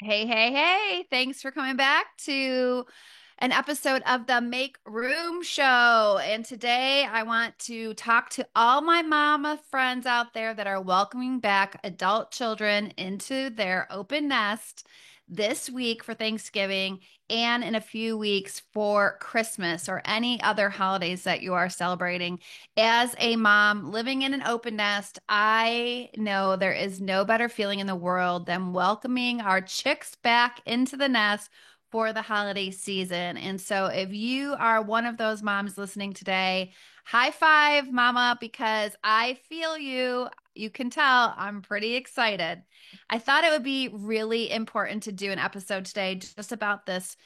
Hey, hey, hey. Thanks for coming back to an episode of the Make Room Show. And today I want to talk to all my mama friends out there that are welcoming back adult children into their open nest this week for Thanksgiving and in a few weeks for Christmas or any other holidays that you are celebrating. As a mom living in an open nest, I know there is no better feeling in the world than welcoming our chicks back into the nest for the holiday season. And so, if you are one of those moms listening today, high five, mama, because I feel you. You can tell I'm pretty excited. I thought it would be really important to do an episode today just about this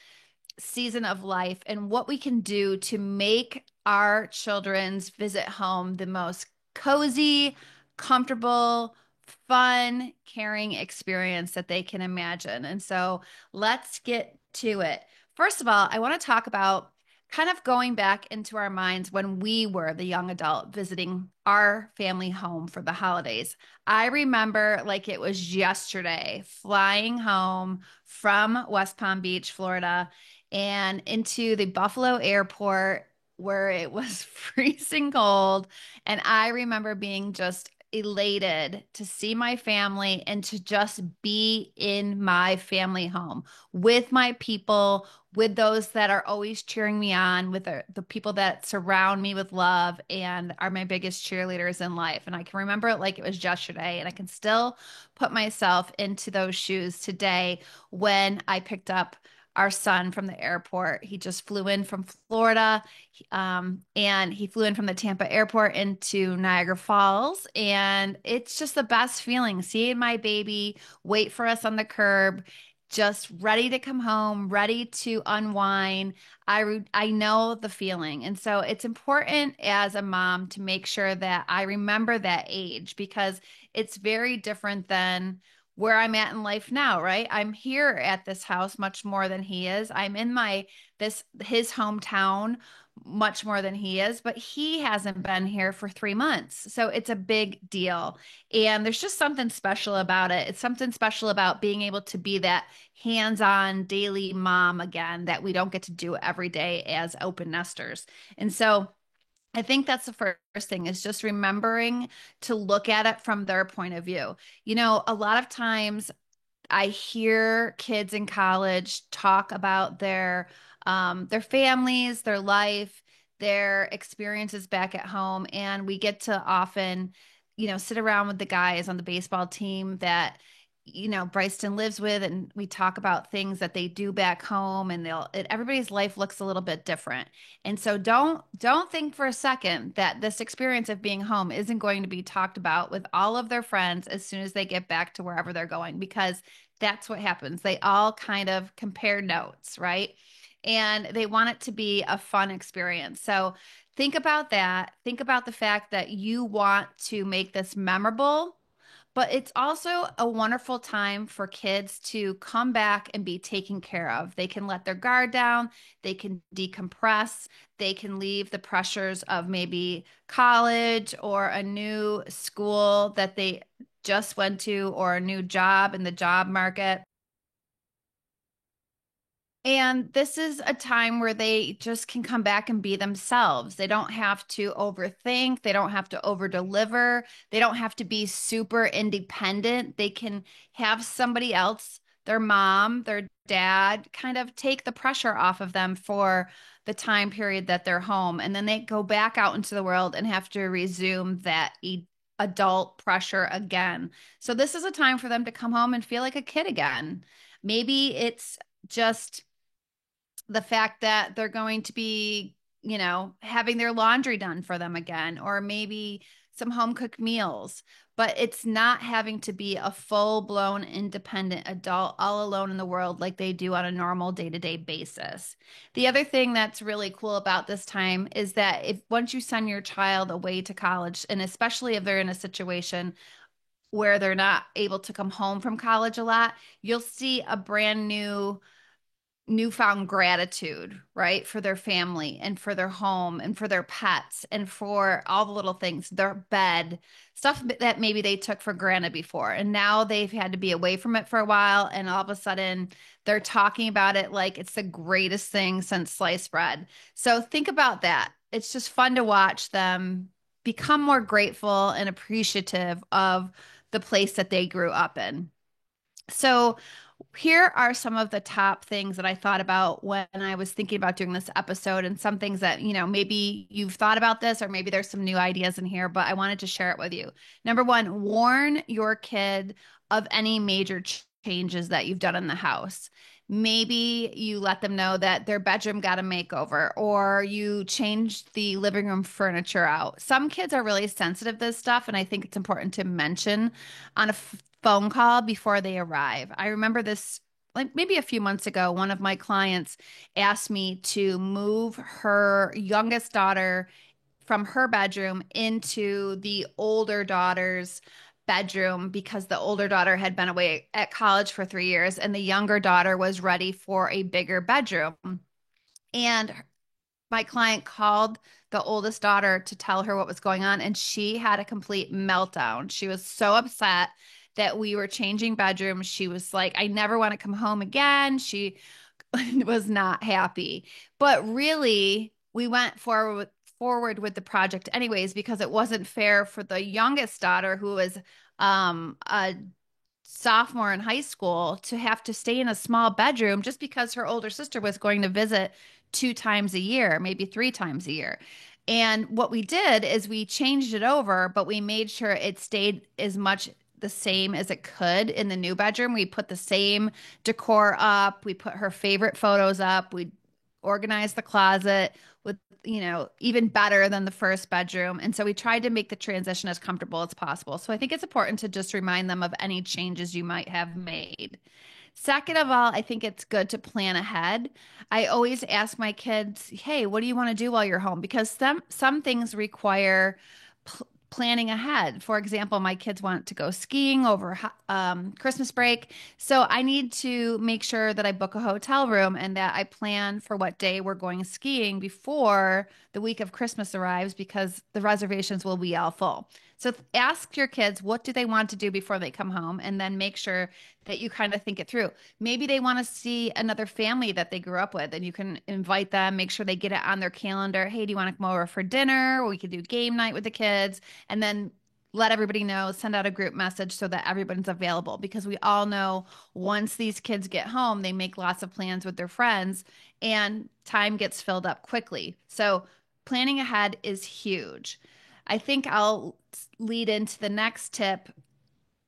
season of life and what we can do to make our children's visit home the most cozy, comfortable, fun, caring experience that they can imagine. And so let's get to it. First of all, I want to talk about kind of going back into our minds when we were the young adult visiting our family home for the holidays. I remember like it was yesterday flying home from West Palm Beach, Florida and into the Buffalo airport where it was freezing cold. And I remember being just elated to see my family and to just be in my family home with my people, with those that are always cheering me on, with the people that surround me with love and are my biggest cheerleaders in life. And I can remember it like it was yesterday, and I can still put myself into those shoes today when I picked up our son from the airport. He just flew in from Florida, and he flew in from the Tampa airport into Niagara Falls. And it's just the best feeling seeing my baby wait for us on the curb, just ready to come home, ready to unwind. I know the feeling. And so it's important as a mom to make sure that I remember that age because it's very different than where I'm at in life now, right? I'm here at this house much more than he is. I'm in my this his hometown much more than he is, but he hasn't been here for 3 months. So it's a big deal. And there's just something special about it. It's something special about being able to be that hands-on daily mom again that we don't get to do every day as open nesters. And so I think that's the first thing is just remembering to look at it from their point of view. A lot of times I hear kids in college talk about their families, their life, their experiences back at home, and we get to often, sit around with the guys on the baseball team that Bryston lives with, and we talk about things that they do back home, and everybody's life looks a little bit different. And so don't think for a second that this experience of being home isn't going to be talked about with all of their friends as soon as they get back to wherever they're going, because that's what happens. They all kind of compare notes, right? And they want it to be a fun experience. So think about that. Think about the fact that you want to make this memorable, but it's also a wonderful time for kids to come back and be taken care of. They can let their guard down, they can decompress, they can leave the pressures of maybe college or a new school that they just went to or a new job in the job market. And this is a time where they just can come back and be themselves. They don't have to overthink. They don't have to over deliver. They don't have to be super independent. They can have somebody else, their mom, their dad, kind of take the pressure off of them for the time period that they're home. And then they go back out into the world and have to resume that adult pressure again. So this is a time for them to come home and feel like a kid again. Maybe it's just the fact that they're going to be, having their laundry done for them again, or maybe some home cooked meals. But it's not having to be a full blown independent adult all alone in the world like they do on a normal day to day basis. The other thing that's really cool about this time is that if once you send your child away to college, and especially if they're in a situation where they're not able to come home from college a lot, you'll see a brand new newfound gratitude, right? For their family and for their home and for their pets and for all the little things, their bed, stuff that maybe they took for granted before. And now they've had to be away from it for a while. And all of a sudden they're talking about it like it's the greatest thing since sliced bread. So think about that. It's just fun to watch them become more grateful and appreciative of the place that they grew up in. So, here are some of the top things that I thought about when I was thinking about doing this episode, and some things that, maybe you've thought about this, or maybe there's some new ideas in here, but I wanted to share it with you. Number one, warn your kid of any major changes that you've done in the house. Maybe you let them know that their bedroom got a makeover, or you changed the living room furniture out. Some kids are really sensitive to this stuff, and I think it's important to mention on a phone call before they arrive. I remember this like maybe a few months ago. One of my clients asked me to move her youngest daughter from her bedroom into the older daughter's bedroom because the older daughter had been away at college for 3 years and the younger daughter was ready for a bigger bedroom. And my client called the oldest daughter to tell her what was going on, and she had a complete meltdown. She was so upset that we were changing bedrooms. She was like, I never want to come home again. She was not happy. But really, we went forward with the project anyways because it wasn't fair for the youngest daughter who was a sophomore in high school to have to stay in a small bedroom just because her older sister was going to visit 2 times a year, maybe 3 times a year. And what we did is we changed it over, but we made sure it stayed as much the same as it could in the new bedroom. We put the same decor up, we put her favorite photos up, we organized the closet with, even better than the first bedroom. And so we tried to make the transition as comfortable as possible. So I think it's important to just remind them of any changes you might have made. Second of all, I think it's good to plan ahead. I always ask my kids, "Hey, what do you want to do while you're home?" Because some things require planning ahead. For example, my kids want to go skiing over Christmas break. So I need to make sure that I book a hotel room and that I plan for what day we're going skiing before the week of Christmas arrives because the reservations will be all full. So ask your kids what do they want to do before they come home and then make sure that you kind of think it through. Maybe they want to see another family that they grew up with and you can invite them, make sure they get it on their calendar. Hey, do you want to come over for dinner? Or we could do game night with the kids and then let everybody know, send out a group message so that everyone's available because we all know once these kids get home, they make lots of plans with their friends and time gets filled up quickly. So planning ahead is huge. I think I'll lead into the next tip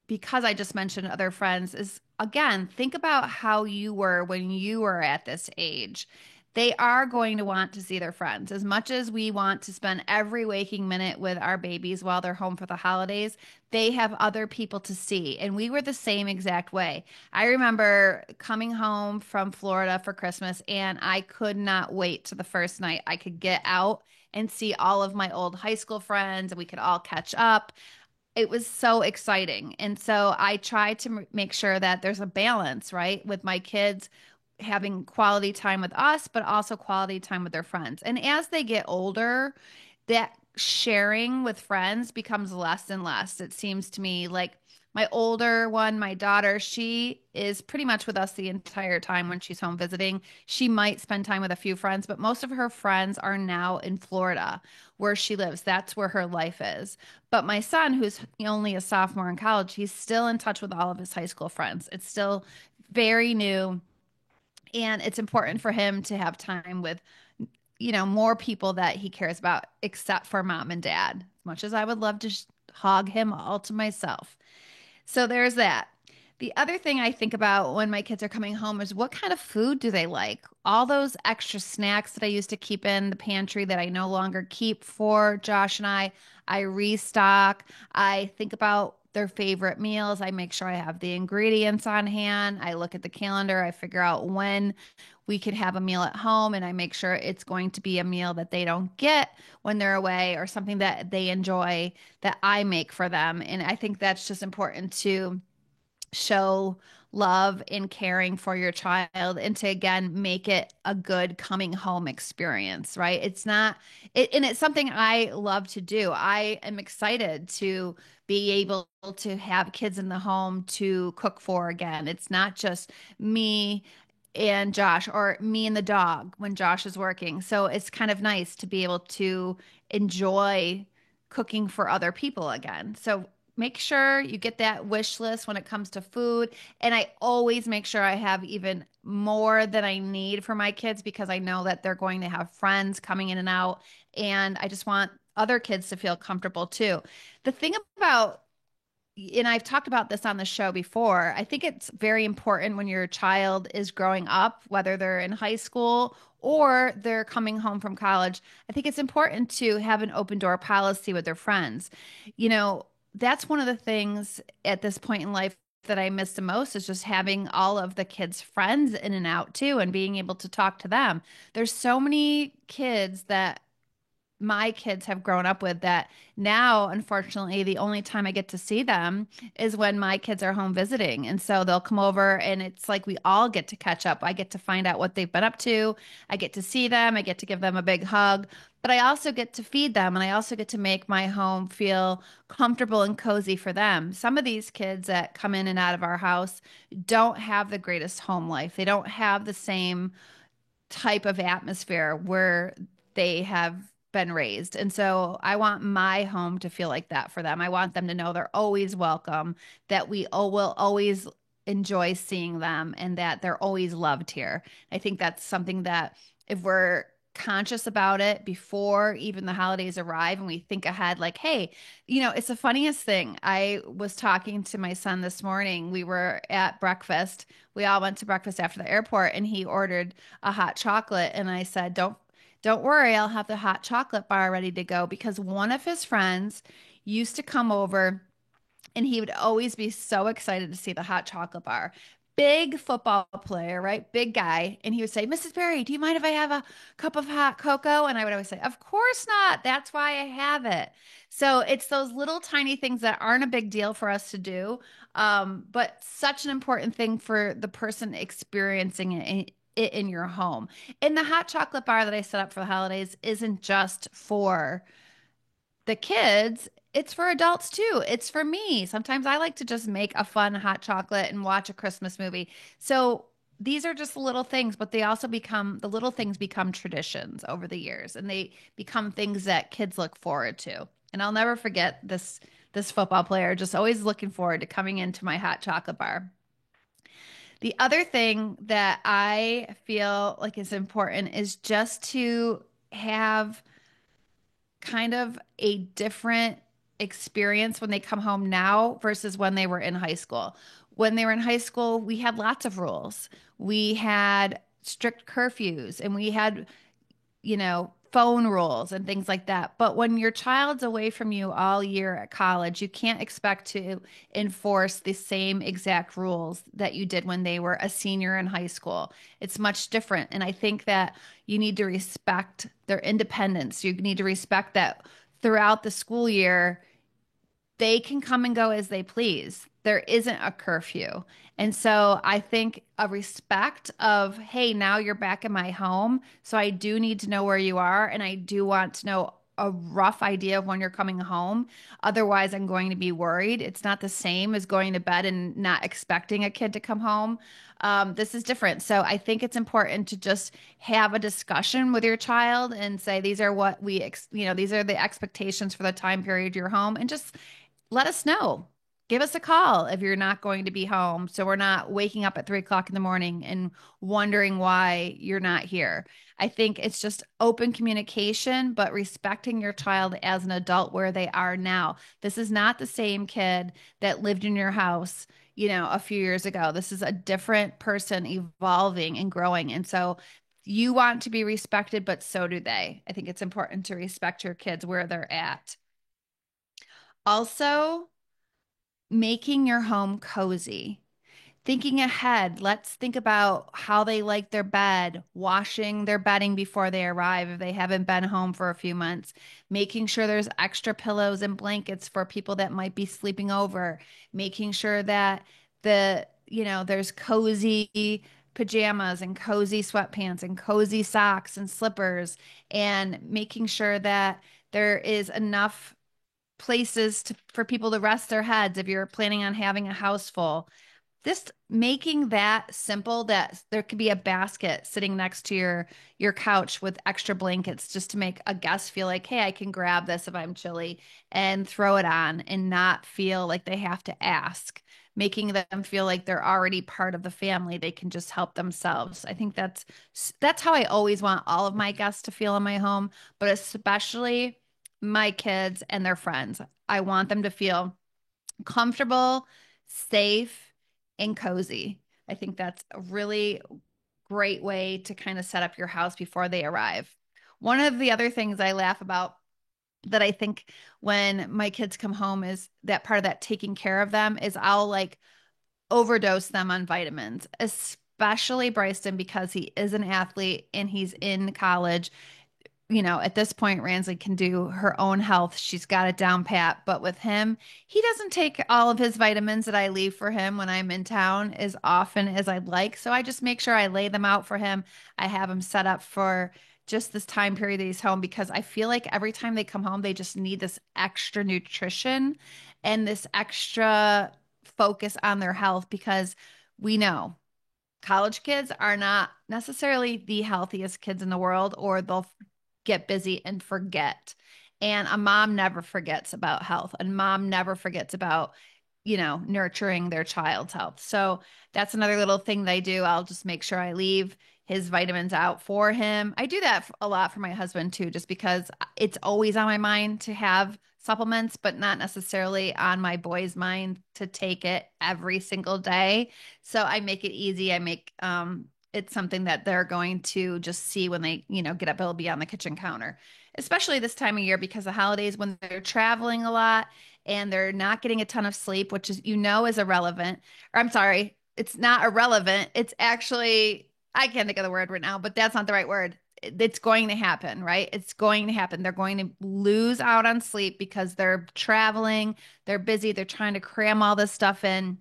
because I just mentioned other friends is again, think about how you were when you were at this age. They are going to want to see their friends as much as we want to spend every waking minute with our babies while they're home for the holidays. They have other people to see. And we were the same exact way. I remember coming home from Florida for Christmas and I could not wait to the first night I could get out and see all of my old high school friends and we could all catch up. It was so exciting. And so I try to make sure that there's a balance, right? With my kids having quality time with us, but also quality time with their friends. And as they get older, that sharing with friends becomes less and less. It seems to me like my older one, my daughter, she is pretty much with us the entire time when she's home visiting. She might spend time with a few friends, but most of her friends are now in Florida where she lives. That's where her life is. But my son, who's only a sophomore in college, he's still in touch with all of his high school friends. It's still very new. And it's important for him to have time with, more people that he cares about, except for mom and dad, as much as I would love to hog him all to myself. So there's that. The other thing I think about when my kids are coming home is what kind of food do they like? All those extra snacks that I used to keep in the pantry that I no longer keep for Josh and I restock. I think about their favorite meals. I make sure I have the ingredients on hand. I look at the calendar. I figure out when we could have a meal at home and I make sure it's going to be a meal that they don't get when they're away or something that they enjoy that I make for them. And I think that's just important to show love and caring for your child and to again make it a good coming home experience, right? It's not and it's something I love to do. I am excited to be able to have kids in the home to cook for again. It's not just me and Josh or me and the dog when Josh is working. So it's kind of nice to be able to enjoy cooking for other people again. So make sure you get that wish list when it comes to food. And I always make sure I have even more than I need for my kids because I know that they're going to have friends coming in and out. And I just want other kids to feel comfortable too. The thing about and I've talked about this on the show before. I think it's very important when your child is growing up, whether they're in high school or they're coming home from college. I think it's important to have an open door policy with their friends. You know, that's one of the things at this point in life that I miss the most is just having all of the kids' friends in and out too and being able to talk to them. There's so many kids that my kids have grown up with that now, unfortunately, the only time I get to see them is when my kids are home visiting. And so they'll come over and it's like we all get to catch up. I get to find out what they've been up to. I get to see them. I get to give them a big hug, but I also get to feed them and I also get to make my home feel comfortable and cozy for them. Some of these kids that come in and out of our house don't have the greatest home life. They don't have the same type of atmosphere where they have been raised. And so I want my home to feel like that for them. I want them to know they're always welcome, that will always enjoy seeing them, and that they're always loved here. I think that's something that if we're conscious about it before even the holidays arrive and we think ahead, like, hey, it's the funniest thing. I was talking to my son this morning. We were at breakfast. We all went to breakfast after the airport and he ordered a hot chocolate. And I said, don't worry, I'll have the hot chocolate bar ready to go because one of his friends used to come over and he would always be so excited to see the hot chocolate bar. Big football player, right? Big guy. And he would say, Mrs. Berry, do you mind if I have a cup of hot cocoa? And I would always say, Of course not. That's why I have it. So it's those little tiny things that aren't a big deal for us to do, but such an important thing for the person experiencing it in your home. And the hot chocolate bar that I set up for the holidays isn't just for the kids, it's for adults too. It's for me. Sometimes I like to just make a fun hot chocolate and watch a Christmas movie. So these are just little things, but they also become the little things become traditions over the years and they become things that kids look forward to. And I'll never forget this football player just always looking forward to coming into my hot chocolate bar. The other thing that I feel like is important is just to have kind of a different experience when they come home now versus when they were in high school. When they were in high school, we had lots of rules. We had strict curfews and we had phone rules and things like that. But when your child's away from you all year at college, you can't expect to enforce the same exact rules that you did when they were a senior in high school. It's much different. And I think that you need to respect their independence. You need to respect that throughout the school year, they can come and go as they please. There isn't a curfew. And so I think a respect of, hey, now you're back in my home. So I do need to know where you are. And I do want to know a rough idea of when you're coming home. Otherwise, I'm going to be worried. It's not the same as going to bed and not expecting a kid to come home. This is different. So I think it's important to just have a discussion with your child and say, these are what these are the expectations for the time period you're home. And just let us know. Give us a call if you're not going to be home. So we're not waking up at 3 o'clock in the morning and wondering why you're not here. I think it's just open communication, but respecting your child as an adult where they are now. This is not the same kid that lived in your house, a few years ago. This is a different person evolving and growing. And so you want to be respected, but so do they. I think it's important to respect your kids where they're at. Also, making your home cozy. Thinking ahead, let's think about how they like their bed, washing their bedding before they arrive if they haven't been home for a few months, making sure there's extra pillows and blankets for people that might be sleeping over, making sure that there's cozy pajamas and cozy sweatpants and cozy socks and slippers, and making sure that there is enough places for people to rest their heads if you're planning on having a house full. Just making that simple, that there could be a basket sitting next to your couch with extra blankets, just to make a guest feel like, hey, I can grab this if I'm chilly and throw it on and not feel like they have to ask. Making them feel like they're already part of the family, they can just help themselves. I think that's how I always want all of my guests to feel in my home, but especially my kids and their friends. I want them to feel comfortable, safe, and cozy. I think that's a really great way to kind of set up your house before they arrive. One of the other things I laugh about that I think when my kids come home is that part of that taking care of them is I'll like overdose them on vitamins, especially Bryson because he is an athlete and he's in college. At this point, Ransley can do her own health. She's got it down pat. But with him, he doesn't take all of his vitamins that I leave for him when I'm in town as often as I'd like. So I just make sure I lay them out for him. I have him set up for just this time period that he's home, because I feel like every time they come home, they just need this extra nutrition and this extra focus on their health, because we know college kids are not necessarily the healthiest kids in the world, or they'll get busy and forget. And a mom never forgets about health, and mom never forgets about, nurturing their child's health. So that's another little thing that I do. I'll just make sure I leave his vitamins out for him. I do that a lot for my husband too, just because it's always on my mind to have supplements, but not necessarily on my boy's mind to take it every single day. So I make it easy. I make it's something that they're going to just see when they, get up. It'll be on the kitchen counter, especially this time of year because the holidays when they're traveling a lot and they're not getting a ton of sleep, which is, is irrelevant. Or I'm sorry, it's not irrelevant. It's actually, I can't think of the word right now, but that's not the right word. It's going to happen, right? It's going to happen. They're going to lose out on sleep because they're traveling, they're busy, they're trying to cram all this stuff in,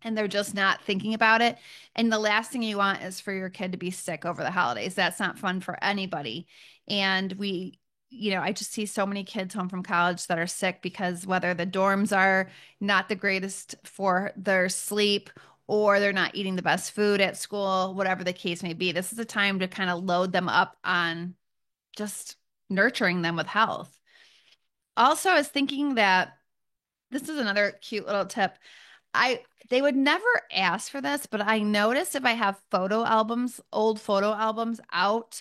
and they're just not thinking about it. And the last thing you want is for your kid to be sick over the holidays. That's not fun for anybody. And I just see so many kids home from college that are sick because whether the dorms are not the greatest for their sleep, or they're not eating the best food at school, whatever the case may be. This is a time to kind of load them up on just nurturing them with health. Also, I was thinking that this is another cute little tip. I They would never ask for this, but I noticed if I have photo albums, old photo albums out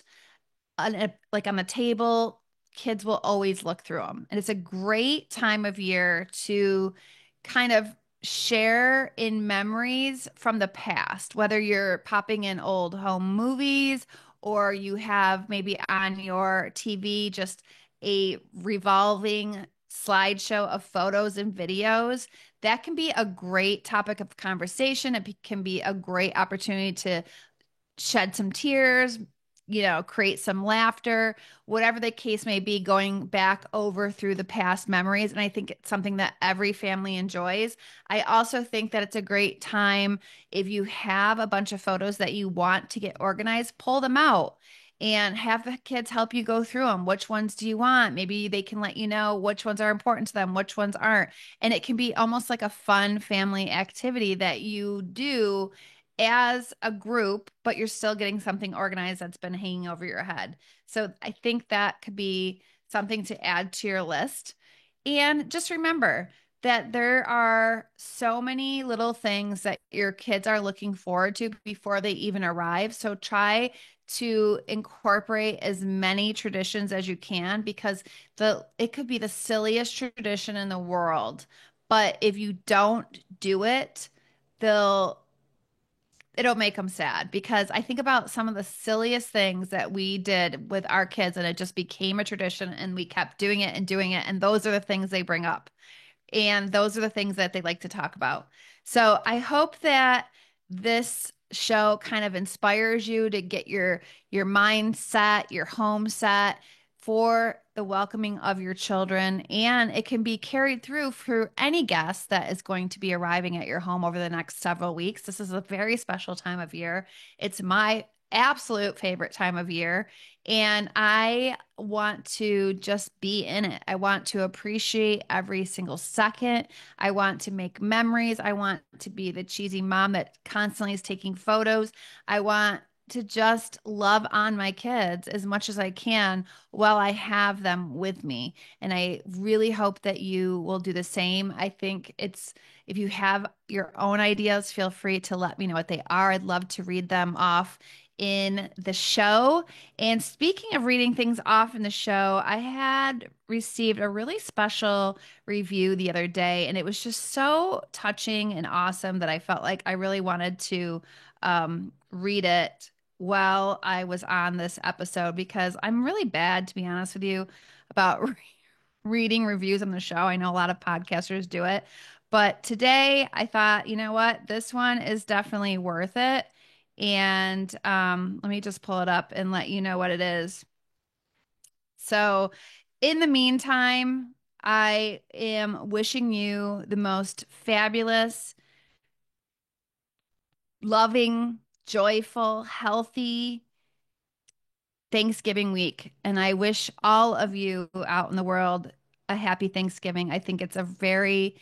like on the table, kids will always look through them. And it's a great time of year to kind of share in memories from the past, whether you're popping in old home movies or you have maybe on your TV just a revolving slideshow of photos and videos. That can be a great topic of conversation. It can be a great opportunity to shed some tears, create some laughter, whatever the case may be, going back over through the past memories. And I think it's something that every family enjoys. I also think that it's a great time if you have a bunch of photos that you want to get organized, pull them out and have the kids help you go through them. Which ones do you want? Maybe they can let you know which ones are important to them, which ones aren't. And it can be almost like a fun family activity that you do as a group, but you're still getting something organized that's been hanging over your head. So I think that could be something to add to your list. And just remember that there are so many little things that your kids are looking forward to before they even arrive. So try to incorporate as many traditions as you can, because it could be the silliest tradition in the world, but if you don't do it, they'll it'll make them sad. Because I think about some of the silliest things that we did with our kids and it just became a tradition and we kept doing it and doing it. And those are the things they bring up. And those are the things that they like to talk about. So I hope that this show kind of inspires you to get your mind set, your home set for the welcoming of your children, and it can be carried through for any guest that is going to be arriving at your home over the next several weeks. This is a very special time of year. It's my absolute favorite time of year, and I want to just be in it. I want to appreciate every single second. I want to make memories. I want to be the cheesy mom that constantly is taking photos. I want to just love on my kids as much as I can while I have them with me. And I really hope that you will do the same. I think it's, if you have your own ideas, feel free to let me know what they are. I'd love to read them off in the show. And speaking of reading things off in the show, I had received a really special review the other day, and it was just so touching and awesome that I felt like I really wanted to read it while I was on this episode because I'm really bad, to be honest with you, about reading reviews on the show. I know a lot of podcasters do it, but today I thought, you know what? This one is definitely worth it. And let me just pull it up and let you know what it is. So, in the meantime, I am wishing you the most fabulous, loving, joyful, healthy Thanksgiving week. And I wish all of you out in the world a happy Thanksgiving. I think it's a very,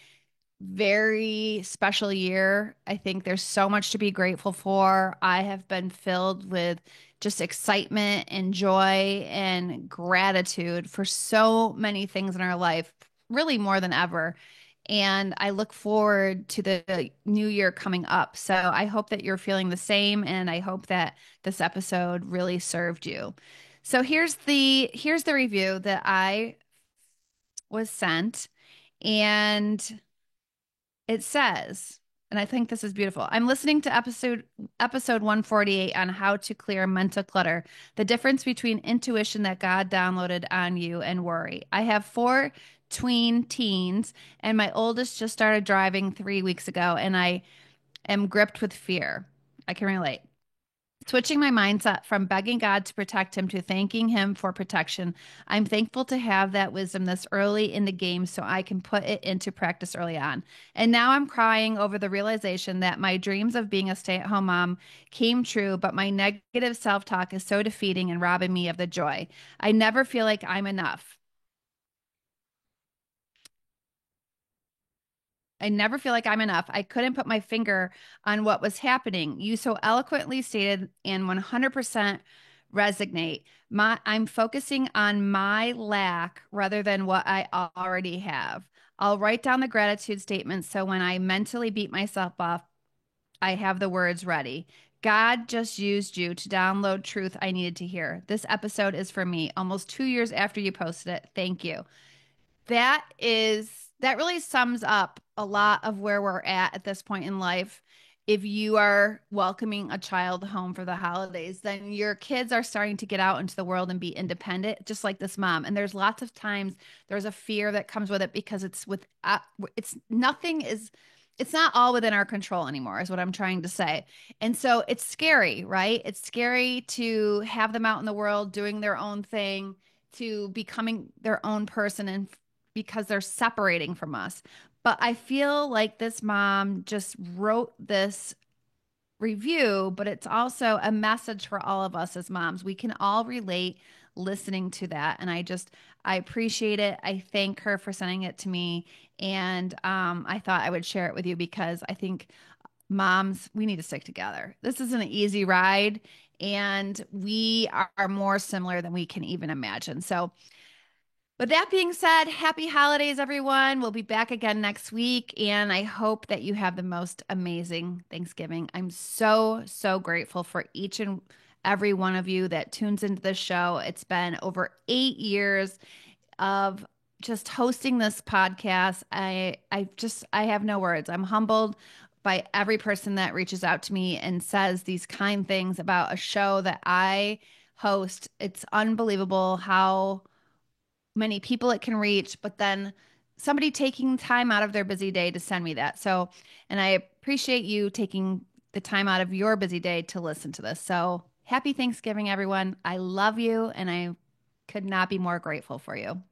very special year. I think there's so much to be grateful for. I have been filled with just excitement and joy and gratitude for so many things in our life, really more than ever. And I look forward to the new year coming up. So I hope that you're feeling the same, and I hope that this episode really served you. So here's the review that I was sent, and it says, and I think this is beautiful. I'm listening to episode 148 on how to clear mental clutter, the difference between intuition that God downloaded on you and worry. I have four tween teens, and my oldest just started driving 3 weeks ago, and I am gripped with fear. I can relate. Switching my mindset from begging God to protect him to thanking him for protection. I'm thankful to have that wisdom this early in the game so I can put it into practice early on. And now I'm crying over the realization that my dreams of being a stay at home mom came true, but my negative self talk is so defeating and robbing me of the joy. I never feel like I'm enough. I never feel like I'm enough. I couldn't put my finger on what was happening. You so eloquently stated and 100% resonate. I'm focusing on my lack rather than what I already have. I'll write down the gratitude statement so when I mentally beat myself up, I have the words ready. God just used you to download truth I needed to hear. This episode is for me. Almost 2 years after you posted it. Thank you. That really sums up a lot of where we're at this point in life. If you are welcoming a child home for the holidays, then your kids are starting to get out into the world and be independent, just like this mom. And there's lots of times there's a fear that comes with it because it's nothing is it's not all within our control anymore, is what I'm trying to say. And so it's scary, right? It's scary to have them out in the world doing their own thing, to becoming their own person, and because they're separating from us. But I feel like this mom just wrote this review, but it's also a message for all of us as moms. We can all relate listening to that. And I appreciate it. I thank her for sending it to me. And I thought I would share it with you because I think moms, we need to stick together. This isn't an easy ride, and we are more similar than we can even imagine. So, with that being said, happy holidays, everyone. We'll be back again next week, and I hope that you have the most amazing Thanksgiving. I'm so, so grateful for each and every one of you that tunes into this show. It's been over 8 years of just hosting this podcast. I have no words. I'm humbled by every person that reaches out to me and says these kind things about a show that I host. It's unbelievable how many people it can reach, but then somebody taking time out of their busy day to send me that. So, and I appreciate you taking the time out of your busy day to listen to this. So, happy Thanksgiving, everyone. I love you, and I could not be more grateful for you.